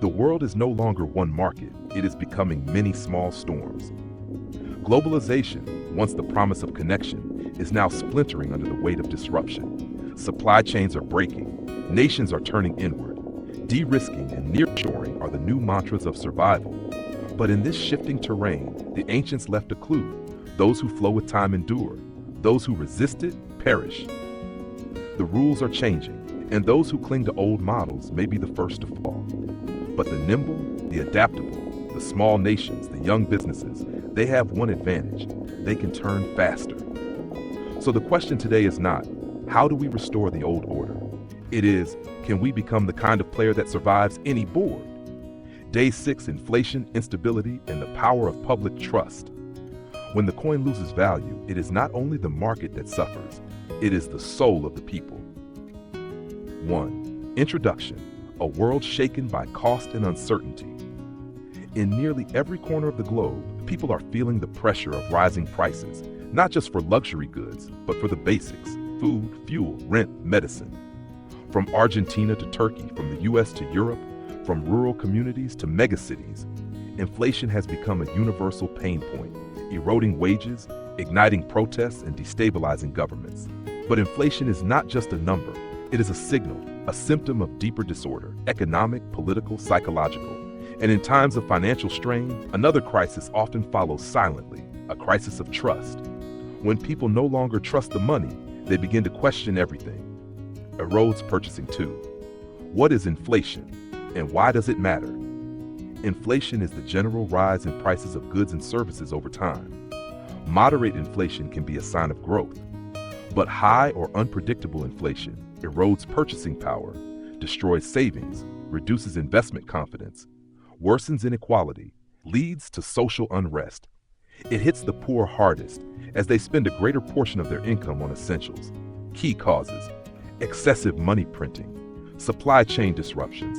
The world is no longer one market, it is becoming many small storms. Globalization, once the promise of connection, is now splintering under the weight of disruption. Supply chains are breaking, nations are turning inward. De-risking and nearshoring are the new mantras of survival. But in this shifting terrain, the ancients left a clue. Those who flow with time endure. Those who resist it perish. The rules are changing, and those who cling to old models may be the first to fall. But the nimble, the adaptable, the small nations, the young businesses, they have one advantage. They can turn faster. So the question today is not, how do we restore the old order? It is, can we become the kind of player that survives any board? Day 6, inflation, instability, and the power of public trust. When the coin loses value, it is not only the market that suffers, it is the soul of the people. 1. Introduction. A world shaken by cost and uncertainty. In nearly every corner of the globe, people are feeling the pressure of rising prices, not just for luxury goods, but for the basics: food, fuel, rent, medicine. From Argentina to Turkey, from the US to Europe, from rural communities to megacities, inflation has become a universal pain point, eroding wages, igniting protests, and destabilizing governments. But inflation is not just a number, it is a signal, a symptom of deeper disorder, economic, political, psychological. And in times of financial strain, another crisis often follows silently, a crisis of trust. When people no longer trust the money, they begin to question everything. Erodes purchasing too. What is inflation, and why does it matter? Inflation is the general rise in prices of goods and services over time. Moderate inflation can be a sign of growth, but high or unpredictable inflation erodes purchasing power, destroys savings, reduces investment confidence, worsens inequality, leads to social unrest. It hits the poor hardest as they spend a greater portion of their income on essentials. Key causes: excessive money printing, supply chain disruptions,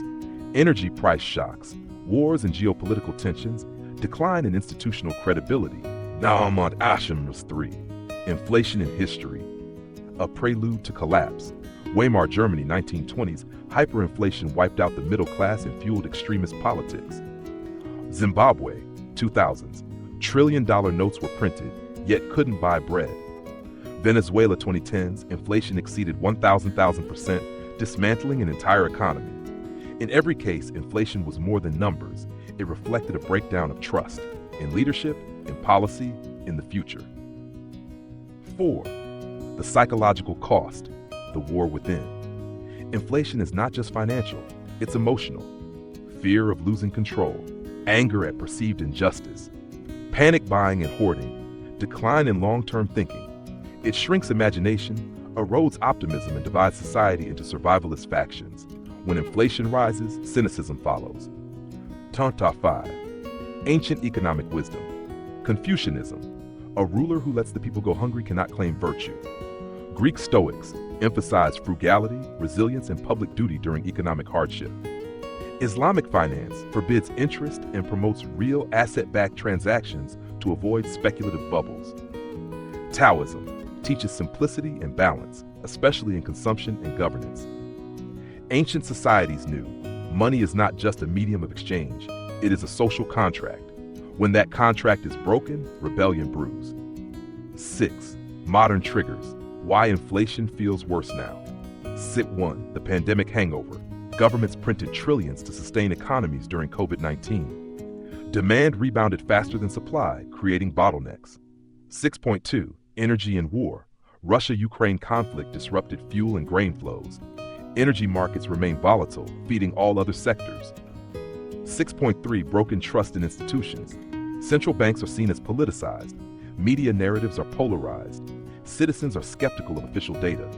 energy price shocks, wars and geopolitical tensions, decline in institutional credibility. Nahumad Ashim's 3. Inflation in history. A prelude to collapse. Weimar Germany, 1920s, hyperinflation wiped out the middle class and fueled extremist politics. Zimbabwe, 2000s, trillion-dollar notes were printed, yet couldn't buy bread. Venezuela, 2010s, inflation exceeded 1,000%, dismantling an entire economy. In every case, inflation was more than numbers. It reflected a breakdown of trust in leadership, in policy, in the future. 4. The psychological cost, the war within. Inflation is not just financial, it's emotional. Fear of losing control, anger at perceived injustice, panic buying and hoarding, decline in long-term thinking. It shrinks imagination, erodes optimism, and divides society into survivalist factions. When inflation rises, cynicism follows. Tanta 5. Ancient economic wisdom. Confucianism. A ruler who lets the people go hungry cannot claim virtue. Greek Stoics emphasized frugality, resilience, and public duty during economic hardship. Islamic finance forbids interest and promotes real asset-backed transactions to avoid speculative bubbles. Taoism teaches simplicity and balance, especially in consumption and governance. Ancient societies knew money is not just a medium of exchange, it is a social contract. When that contract is broken, rebellion brews. 6. Modern triggers. Why inflation feels worse now. SIT 1. The pandemic hangover. Governments printed trillions to sustain economies during COVID-19. Demand rebounded faster than supply, creating bottlenecks. 6.2. Energy and war. Russia-Ukraine conflict disrupted fuel and grain flows. Energy markets remain volatile, feeding all other sectors. 6.3. Broken trust in institutions. Central banks are seen as politicized. Media narratives are polarized. Citizens are skeptical of official data.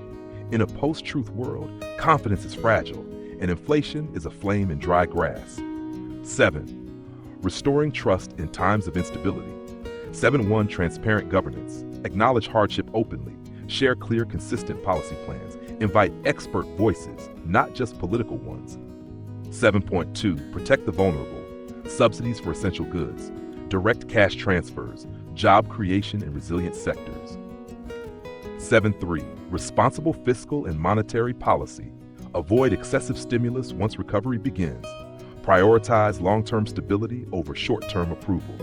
In a post-truth world, confidence is fragile, and inflation is a flame in dry grass. 7. Restoring trust in times of instability. 7.1. Transparent governance. Acknowledge hardship openly. Share clear, consistent policy plans. Invite expert voices, not just political ones. 7.2. Protect the vulnerable. Subsidies for essential goods. Direct cash transfers. Job creation in resilient sectors. 7.3. Responsible fiscal and monetary policy. Avoid excessive stimulus once recovery begins. Prioritize long-term stability over short-term approval.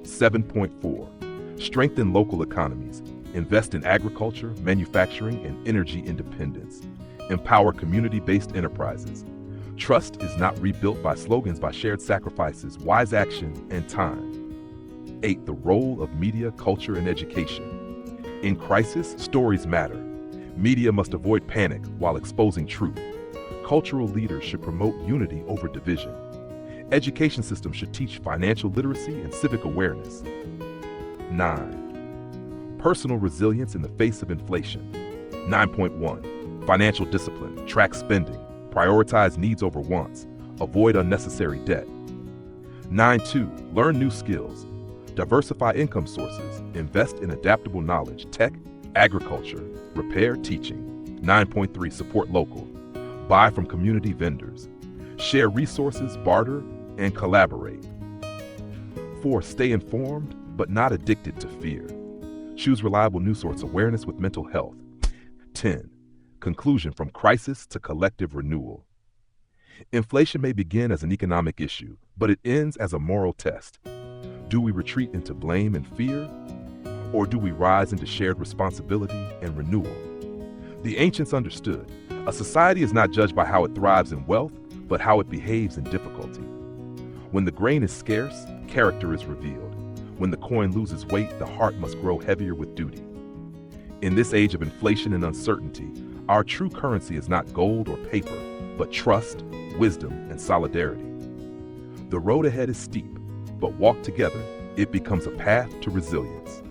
7.4. Strengthen local economies. Invest in agriculture, manufacturing, and energy independence. Empower community-based enterprises. Trust is not rebuilt by slogans, by shared sacrifices, wise action, and time. 8. The role of media, culture, and education. In crisis, stories matter. Media must avoid panic while exposing truth. Cultural leaders should promote unity over division. Education systems should teach financial literacy and civic awareness. 9. Personal resilience in the face of inflation. 9.1. Financial discipline. Track spending. Prioritize needs over wants. Avoid unnecessary debt. 9.2. Learn new skills. Diversify income sources. Invest in adaptable knowledge, tech, agriculture, repair, teaching. 9.3. Support local. Buy from community vendors. Share resources, barter, and collaborate. 4. Stay informed, but not addicted to fear. Choose reliable news source awareness with mental health. 10. Conclusion: from crisis to collective renewal. Inflation may begin as an economic issue, but it ends as a moral test. Do we retreat into blame and fear, or do we rise into shared responsibility and renewal? The ancients understood, a society is not judged by how it thrives in wealth, but how it behaves in difficulty. When the grain is scarce, character is revealed. When the coin loses weight, the heart must grow heavier with duty. In this age of inflation and uncertainty, our true currency is not gold or paper, but trust, wisdom, and solidarity. The road ahead is steep, but walked together, it becomes a path to resilience.